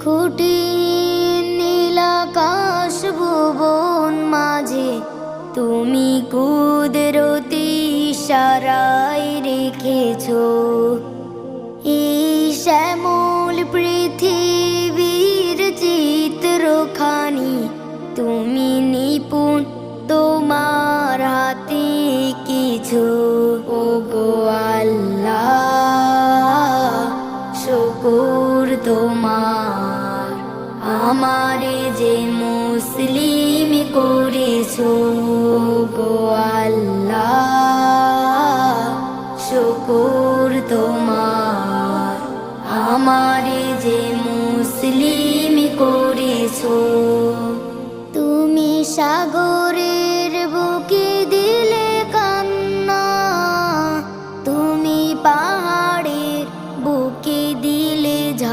খুঁটিহীন নীলাকাশ ভুবন মাঝে তুমি কুদরতি ইশারায় রেখেছো এই শ্যামল পৃথিবীর চিত্রখানি তুমি নিপুণ তোমার হাতে কিছু। ওগো আল্লাহ শুকর তোমার আমারে যে মুসলিম করেছো। ওগো আল্লাহ শুকর তোমার আমারে যে মুসলিম করেছো। তুমি সাগর